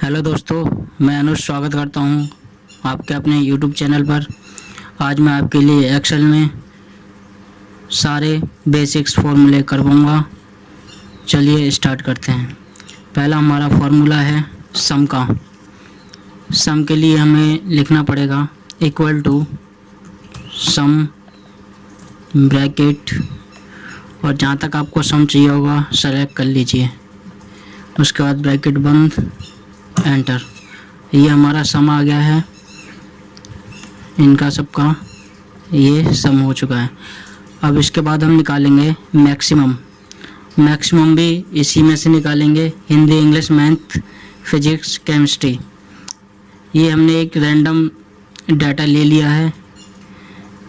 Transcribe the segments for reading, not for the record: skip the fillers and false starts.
Hello दोस्तों, मैं अनुज स्वागत करता हूं आपके अपने यूट्यूब चैनल पर। आज मैं आपके लिए एक्सेल में सारे बेसिक्स फॉर्मूले करवाऊंगा। चलिए स्टार्ट करते हैं। पहला हमारा फॉर्मूला है सम का। सम के लिए हमें लिखना पड़ेगा इक्वल टू सम ब्रैकेट, और जहाँ तक आपको सम चाहिए होगा सेलेक्ट कर लीजिए। उसके बाद ब्रैकेट बंद, एंटर। ये हमारा सम आ गया है, इनका सबका ये सम हो चुका है। अब इसके बाद हम निकालेंगे मैक्सिमम। मैक्सिमम भी इसी में से निकालेंगे, Hindi, English, math, physics, chemistry. ये हमने एक रैंडम डाटा ले लिया है।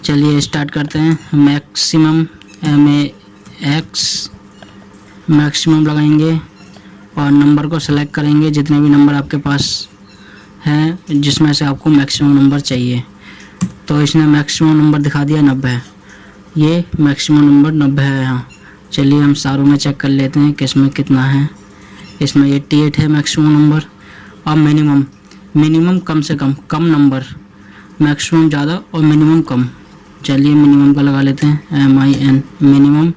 चलिए स्टार्ट करते हैं। मैक्सिमम MAX मैक्सिमम लगाएंगे और नंबर को सेलेक्ट करेंगे, जितने भी नंबर आपके पास हैं जिसमें से आपको मैक्सिमम नंबर चाहिए। तो इसने मैक्सिमम नंबर दिखा दिया 90 है। ये मैक्सिमम नंबर 90 है यहाँ। चलिए हम सारों में चेक कर लेते हैं कि इसमें कितना है। इसमें 88 है मैक्सिमम नंबर। अब मिनिमम कम से कम नंबर, मैक्सिमम ज़्यादा और मिनिमम कम। चलिए मिनिमम का लगा लेते हैं MIN। मिनिमम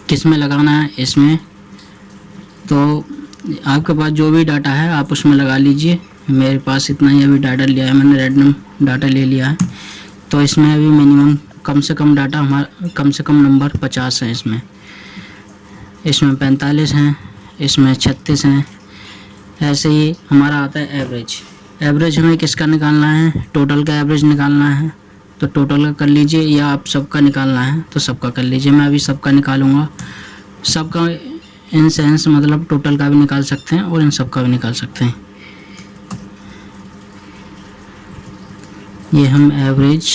किस में लगाना है? इसमें। तो आपके पास जो भी डाटा है आप उसमें लगा लीजिए। मेरे पास इतना ही अभी डाटा लिया है, मैंने रैंडम डाटा ले लिया है। तो इसमें अभी मिनिमम कम से कम डाटा हमारा, कम से कम नंबर 50 है। इसमें 45 हैं, इसमें 36 हैं। ऐसे ही हमारा आता है एवरेज। एवरेज हमें किसका निकालना है? टोटल का एवरेज निकालना है। तो टोटल का कर लीजिए, या आप सबका निकालना है तो सबका कर लीजिए। मैं अभी सबका निकालूंगा। सबका इन सेंस मतलब टोटल का भी निकाल सकते हैं और इन सब का भी निकाल सकते हैं। ये हम एवरेज,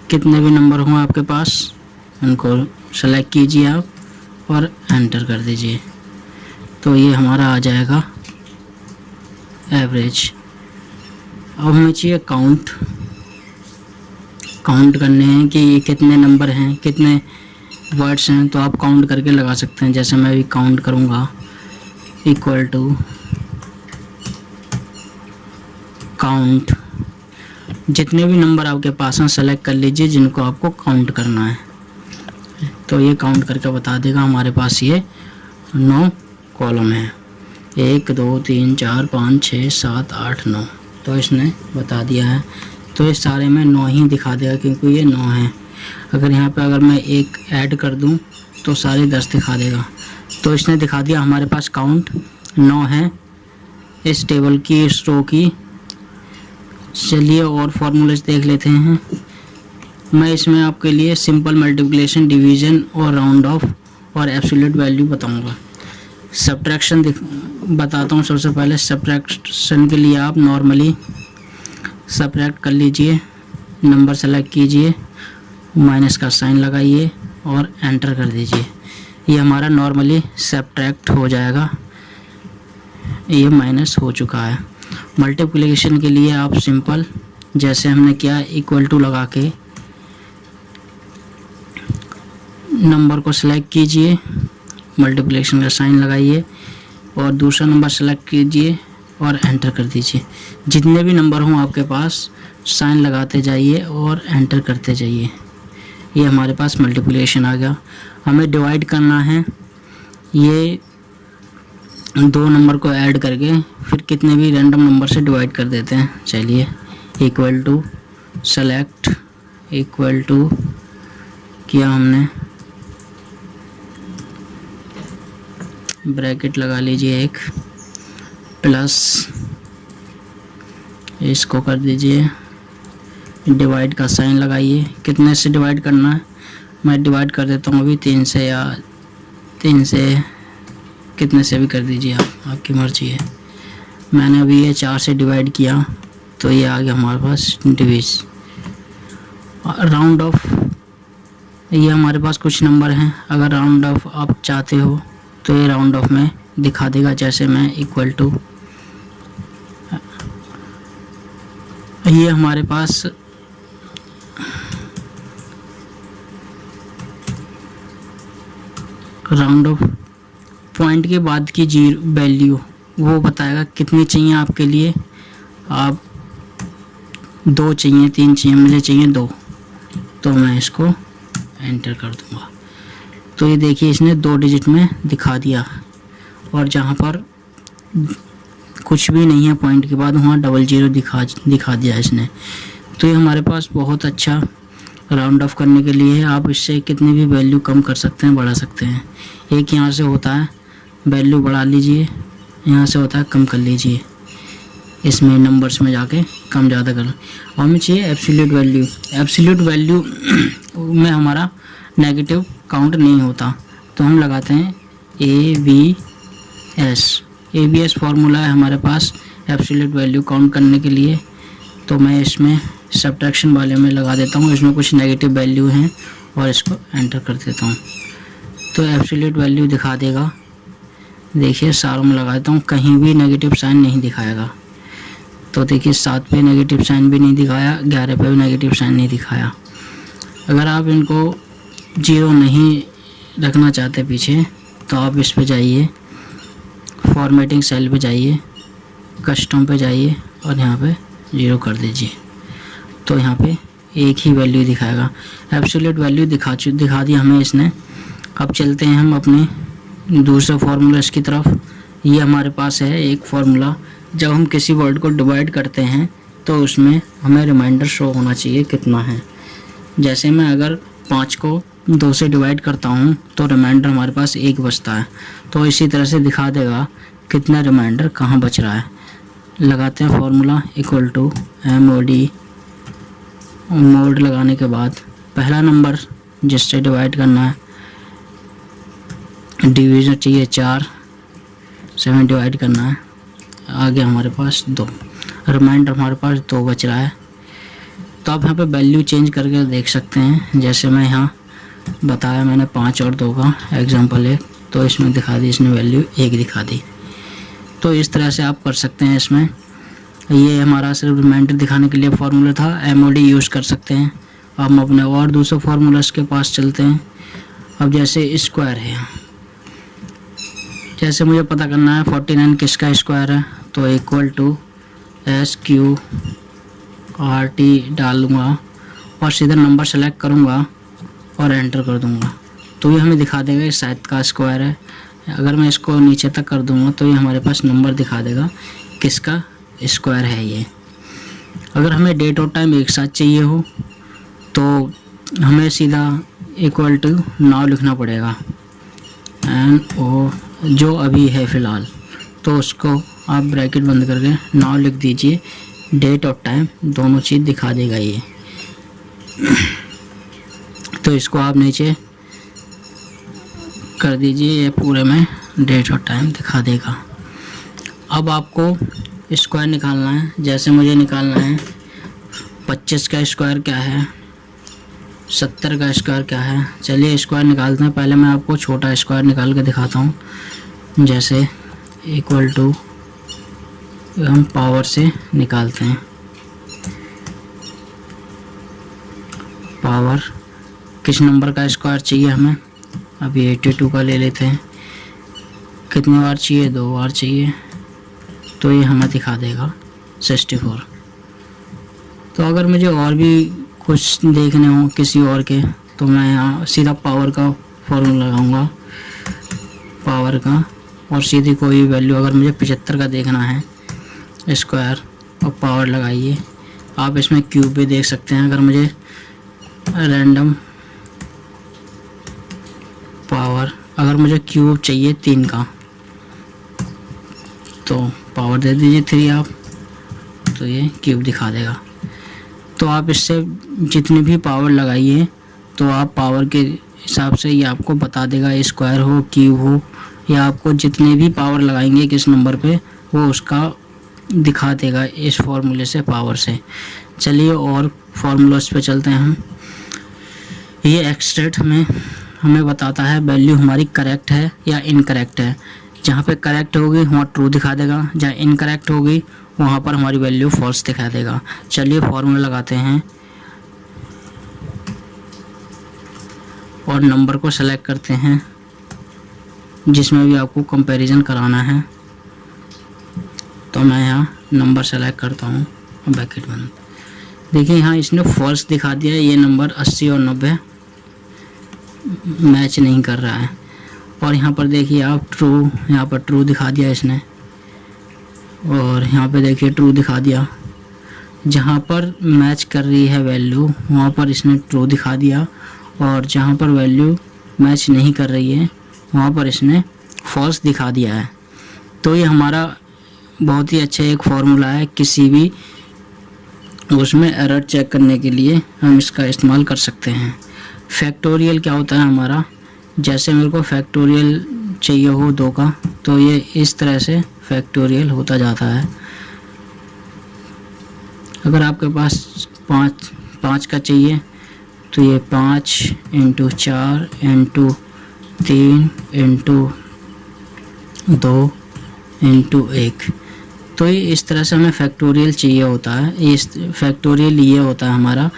कितने भी नंबर हों आपके पास उनको सेलेक्ट कीजिए आप और एंटर कर दीजिए। तो ये हमारा आ जाएगा एवरेज। अब हमें चाहिए काउंट करने हैं कि ये कितने नंबर हैं, कितने वर्ड्स हैं। तो आप काउंट करके लगा सकते हैं। जैसे मैं भी काउंट करूँगा, इक्वल टू काउंट। जितने भी नंबर आपके पास हैं सेलेक्ट कर लीजिए जिनको आपको काउंट करना है। तो ये काउंट करके बता देगा। हमारे पास ये 9 कॉलम है, 1 2 3 4 5 6 7 8 9। तो इसने बता दिया है। तो ये सारे में 9 ही दिखा देगा क्योंकि ये 9 है। अगर यहाँ पे अगर मैं एक ऐड कर दूँ तो सारे 10 दिखा देगा। तो इसने दिखा दिया हमारे पास काउंट 9 है इस टेबल की, इस रो की। चलिए और फॉर्मूलेस देख लेते हैं। मैं इसमें आपके लिए सिंपल मल्टीप्लिकेशन, डिवीज़न और राउंड ऑफ और एब्सोल्यूट वैल्यू बताऊँगा। सब्ट्रैक्शन बताता हूँ। सबसे पहले सब्ट्रैक्शन के लिए आप नॉर्मली सब्ट्रैक्ट कर लीजिए, नंबर सेलेक्ट कीजिए, माइनस का साइन लगाइए और एंटर कर दीजिए। ये हमारा नॉर्मली सब्ट्रैक्ट हो जाएगा। ये माइनस हो चुका है। मल्टीप्लिकेशन के लिए आप सिंपल जैसे हमने किया, इक्वल टू लगा के नंबर को सेलेक्ट कीजिए, मल्टीप्लिकेशन का साइन लगाइए और दूसरा नंबर सेलेक्ट कीजिए और एंटर कर दीजिए। जितने भी नंबर हों आपके पास साइन लगाते जाइए और एंटर करते जाइए। ये हमारे पास मल्टीप्लिकेशन आ गया। हमें डिवाइड करना है। ये 2 नंबर को ऐड करके फिर कितने भी रैंडम नंबर से डिवाइड कर देते हैं। चलिए equal to select, equal to किया हमने, ब्रैकेट लगा लीजिए एक, प्लस इसको कर दीजिए, डिवाइड का साइन लगाइए। कितने से डिवाइड करना है? मैं डिवाइड कर देता हूँ अभी 3 से, या 3 से, कितने से भी कर दीजिए आप, आपकी मर्जी है। मैंने अभी ये 4 से डिवाइड किया तो ये आ गया हमारे पास डिवीज। राउंड ऑफ, ये हमारे पास कुछ नंबर हैं। अगर राउंड ऑफ आप चाहते हो तो ये राउंड ऑफ में दिखा देगा। जैसे मैं इक्वल टू, ये हमारे पास राउंड ऑफ पॉइंट के बाद की जीरो वैल्यू वो बताएगा कितनी चाहिए आपके लिए। आप 2 चाहिए, 3 चाहिए, मुझे चाहिए 2, तो मैं इसको एंटर कर दूंगा। तो ये देखिए इसने 2 डिजिट में दिखा दिया, और जहाँ पर कुछ भी नहीं है पॉइंट के बाद वहाँ 00 दिखा दिया इसने। तो ये हमारे पास बहुत अच्छा राउंड ऑफ करने के लिए है। आप इससे कितनी भी वैल्यू कम कर सकते हैं, बढ़ा सकते हैं। एक यहाँ से होता है वैल्यू बढ़ा लीजिए, यहाँ से होता है कम कर लीजिए, इसमें नंबर्स में जाके कम ज़्यादा कर। और हमें चाहिए एब्सोल्यूट वैल्यू। एब्सोल्यूट वैल्यू में हमारा नेगेटिव काउंट नहीं होता, तो हम लगाते हैं ABS फार्मूला है हमारे पास एब्सोल्यूट वैल्यू काउंट करने के लिए। तो मैं इसमें सब्ट्रैक्शन वाले में लगा देता हूँ, इसमें कुछ नेगेटिव वैल्यू हैं और इसको एंटर कर देता हूँ, तो एब्सोल्यूट वैल्यू दिखा देगा। देखिए सारों में लगा देता हूँ, कहीं भी नेगेटिव साइन नहीं दिखाएगा। तो देखिए 7 पे नेगेटिव साइन भी नहीं दिखाया, 11 पे भी नेगेटिव साइन नहीं दिखाया। अगर आप इनको 0 नहीं रखना चाहते पीछे, तो आप इस पे जाइए, फॉर्मेटिंग सेल पे जाइए, कस्टम पे जाइए और यहाँ पे 0 कर दीजिए, तो यहाँ पे एक ही वैल्यू दिखाएगा। एब्सोल्यूट वैल्यू दिखा दी हमें इसने। अब चलते हैं हम अपने दूसरे फार्मूलास की तरफ। ये हमारे पास है एक फार्मूला, जब हम किसी वर्ड को डिवाइड करते हैं तो उसमें हमें रिमाइंडर शो होना चाहिए कितना है। जैसे मैं अगर 5 को 2 से डिवाइड करता हूँ तो रिमाइंडर हमारे पास 1 बचता है, तो इसी तरह से दिखा देगा कितना रिमाइंडर कहाँ बच रहा है। लगाते हैं फार्मूला इक्वल टू मोड लगाने के बाद पहला नंबर जिससे डिवाइड करना है, डिवीज़न चाहिए 4, 7 डिवाइड करना है, आगे हमारे पास 2, रिमाइंडर हमारे पास 2 बच रहा है। तो आप यहाँ पे वैल्यू चेंज करके देख सकते हैं, जैसे मैं यहाँ बताया मैंने 5 और 2 का एग्जांपल है, तो इसमें दिखा दी इसने वैल्यू 1 दिखा दी। तो इस तरह से आप कर सकते हैं। इसमें ये हमारा सिर्फ रिमाइंडर दिखाने के लिए फार्मूला था, MOD यूज़ कर सकते हैं। अब हम अपने और दूसरे फार्मूलास के पास चलते हैं। अब जैसे स्क्वायर है, जैसे मुझे पता करना है 49 किसका स्क्वायर है, तो इक्वल टू SQRT डालूँगा और सीधा नंबर सेलेक्ट करूँगा और एंटर कर दूँगा, तो ये हमें दिखा देगा इस शायद का स्क्वायर है। अगर मैं इसको नीचे तक कर दूँगा तो ये हमारे पास नंबर दिखा देगा किसका स्क्वायर है ये। अगर हमें डेट और टाइम एक साथ चाहिए हो तो हमें सीधा इक्वल टू नाउ लिखना पड़ेगा, NO जो अभी है फ़िलहाल, तो उसको आप ब्रैकेट बंद करके नाउ लिख दीजिए। डेट और टाइम दोनों चीज़ दिखा देगा ये। तो इसको आप नीचे कर दीजिए, ये पूरे में डेट और टाइम दिखा देगा। अब आपको स्क्वायर निकालना है। जैसे मुझे निकालना है 25 का स्क्वायर क्या है, 70 का स्क्वायर क्या है। चलिए स्क्वायर निकालते हैं। पहले मैं आपको छोटा स्क्वायर निकाल के दिखाता हूँ। जैसे इक्वल टू हम पावर से निकालते हैं, पावर किस नंबर का स्क्वायर चाहिए हमें, अभी 82 का ले लेते हैं। कितनी बार चाहिए, 2 बार चाहिए, तो ये हमें दिखा देगा 64। तो अगर मुझे और भी कुछ देखने हो किसी और के, तो मैं यहाँ सीधा पावर का फॉर्मूला लगाऊंगा, पावर का, और सीधी कोई वैल्यू अगर मुझे 75 का देखना है स्क्वायर और पावर लगाइए। आप इसमें क्यूब भी देख सकते हैं। अगर मुझे रैंडम पावर, अगर मुझे क्यूब चाहिए 3 का, तो पावर दे दीजिए 3 आप, तो ये क्यूब दिखा देगा। तो आप इससे जितनी भी पावर लगाइए तो आप पावर के हिसाब से ये आपको बता देगा, स्क्वायर हो क्यूब हो, या आपको जितने भी पावर लगाएंगे किस नंबर पे वो उसका दिखा देगा इस फॉर्मूले से, पावर से। चलिए और फार्मूलास पे चलते हैं हम। ये एक्सट्रैक्ट हमें बताता है वैल्यू हमारी करेक्ट है या इनकरेक्ट है। जहाँ पे करेक्ट होगी वहाँ ट्रू दिखा देगा, जहाँ इनकरेक्ट होगी वहाँ पर हमारी वैल्यू फॉल्स दिखा देगा। चलिए फॉर्मूला लगाते हैं और नंबर को सेलेक्ट करते हैं जिसमें भी आपको कंपैरिजन कराना है। तो मैं यहाँ नंबर सेलेक्ट करता हूँ, ब्रैकेट बंद। देखिए यहाँ इसने फॉल्स दिखा दिया है, ये नंबर 80 और 90 मैच नहीं कर रहा है। और यहाँ पर देखिए आप ट्रू, यहाँ पर ट्रू दिखा दिया इसने, और यहाँ पे देखिए ट्रू दिखा दिया। जहाँ पर मैच कर रही है वैल्यू वहाँ पर इसने ट्रू दिखा दिया, और जहाँ पर वैल्यू मैच नहीं कर रही है वहाँ पर इसने फॉल्स दिखा दिया है। तो ये हमारा बहुत ही अच्छा एक फॉर्मूला है, किसी भी उसमें एरर चेक करने के लिए हम इसका इस्तेमाल कर सकते हैं। फैक्टोरियल क्या होता है हमारा, जैसे मेरे को फैक्टोरियल चाहिए हो 2 का, तो ये इस तरह से फैक्टोरियल होता जाता है। अगर आपके पास 5 का चाहिए तो ये 5 × 4 × 3 × 2 × 1, तो ये इस तरह से हमें फैक्टोरियल चाहिए होता है। इस फैक्टोरियल ये होता है हमारा,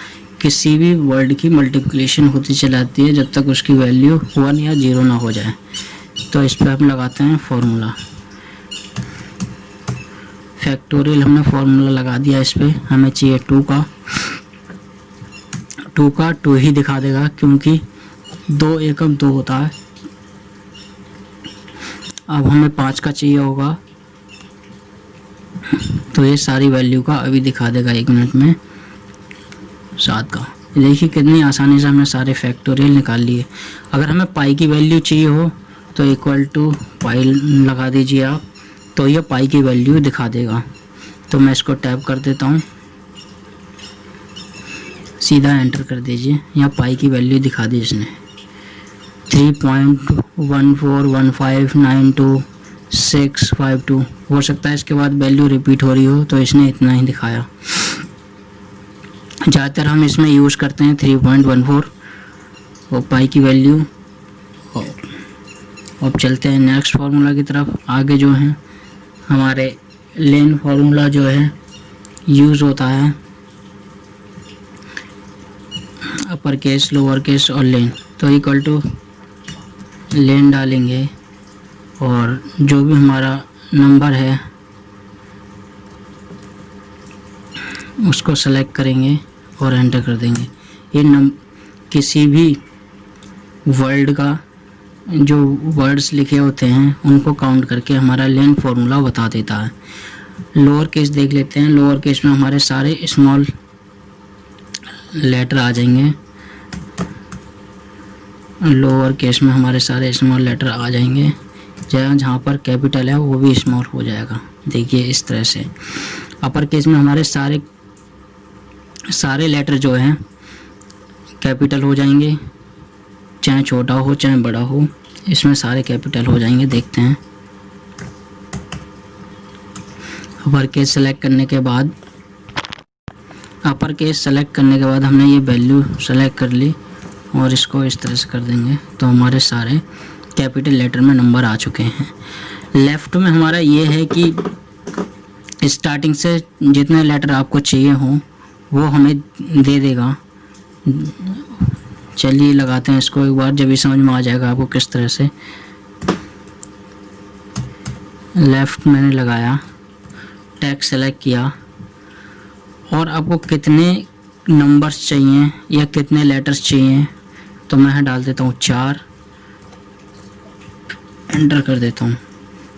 किसी भी वर्ड की मल्टीप्लिकेशन होती चली जाती है जब तक उसकी वैल्यू 1 या 0 ना हो जाए। तो इस पर हम लगाते हैं फॉर्मूला, फैक्टोरियल हमने फॉर्मूला लगा दिया। इस पर हमें चाहिए 2 का 2 ही दिखा देगा, क्योंकि 2 एकम 2 होता है। अब हमें 5 का चाहिए होगा, तो ये सारी वैल्यू का अभी दिखा देगा 1 मिनट में 7 का। देखिए कितनी आसानी से हमने सारे फैक्टोरियल निकाल लिए। अगर हमें पाई की वैल्यू चाहिए हो तो इक्वल टू पाई लगा दीजिए आप, तो ये पाई की वैल्यू दिखा देगा। तो मैं इसको टैप कर देता हूँ, सीधा एंटर कर दीजिए। यहाँ पाई की वैल्यू दिखा दी इसने 3.141592652। हो सकता है इसके बाद वैल्यू रिपीट हो रही हो, तो इसने इतना ही दिखाया। ज़्यादातर हम इसमें यूज़ करते हैं 3.14 और पाई की वैल्यू। अब चलते हैं नेक्स्ट फार्मूला की तरफ। आगे जो है हमारे लेन फार्मूला जो है यूज़ होता है अपर केस, लोअर केस और लेन। तो इक्वल टू लेन डालेंगे और जो भी हमारा नंबर है उसको सेलेक्ट करेंगे और एंटर कर देंगे। ये किसी भी वर्ड का जो वर्ड्स लिखे होते हैं उनको काउंट करके हमारा लेन फार्मूला बता देता है। लोअर केस देख लेते हैं। लोअर केस में हमारे सारे स्मॉल लेटर आ जाएंगे। लोअर केस में हमारे सारे स्मॉल लेटर आ जाएंगे। जहाँ पर कैपिटल है वो भी स्मॉल हो जाएगा। देखिए इस तरह से। अपर केस में हमारे सारे लेटर जो हैं कैपिटल हो जाएंगे, चाहे छोटा हो चाहे बड़ा हो, इसमें सारे कैपिटल हो जाएंगे। देखते हैं। अपर केस सेलेक्ट करने के बाद हमने ये वैल्यू सेलेक्ट कर ली और इसको इस तरह से कर देंगे, तो हमारे सारे कैपिटल लेटर में नंबर आ चुके हैं। लेफ़्ट में हमारा ये है कि स्टार्टिंग से जितने लेटर आपको चाहिए हों वो हमें दे देगा। चलिए लगाते हैं इसको एक बार, जब भी समझ में आ जाएगा आपको किस तरह से। लेफ़्ट मैंने लगाया, टेक्स्ट सेलेक्ट किया और आपको कितने नंबर्स चाहिए या कितने लेटर्स चाहिए, तो मैं यहाँ डाल देता हूँ 4, एंटर कर देता हूँ।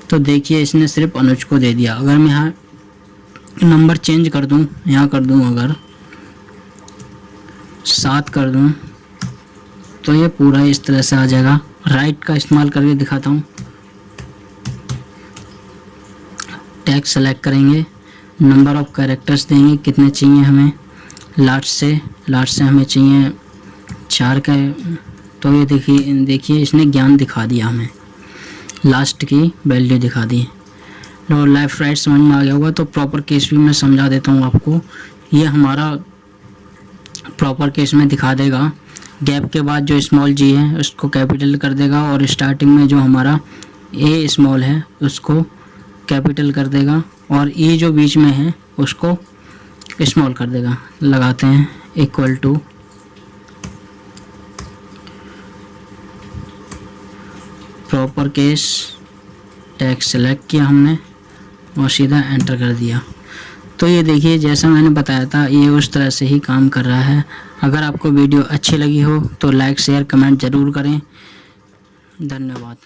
तो देखिए इसने सिर्फ अनुज को दे दिया। अगर मैं यहाँ नंबर चेंज कर दूँ, यहाँ कर दूँ अगर 7 कर दूँ, तो ये पूरा इस तरह से आ जाएगा। राइट का इस्तेमाल करके दिखाता हूँ। टेक्स्ट सेलेक्ट करेंगे, नंबर ऑफ कैरेक्टर्स देंगे कितने चाहिए हमें। लास्ट से हमें चाहिए 4 का, तो ये देखिए इसने ज्ञान दिखा दिया हमें, लास्ट की वैल्यू दिखा दी। और लेफ्ट राइट समझ में आ गया होगा। तो प्रॉपर केस भी मैं समझा देता हूँ आपको। ये हमारा प्रॉपर केस में दिखा देगा। गैप के बाद जो स्मॉल जी है उसको कैपिटल कर देगा और स्टार्टिंग में जो हमारा ए स्मॉल है उसको कैपिटल कर देगा और ई जो बीच में है उसको स्मॉल कर देगा। लगाते हैं equal to upper case text select किया हमने और सीधा एंटर कर दिया। तो ये देखिए जैसा मैंने बताया था ये उस तरह से ही काम कर रहा है। अगर आपको वीडियो अच्छी लगी हो तो लाइक शेयर कमेंट ज़रूर करें। धन्यवाद।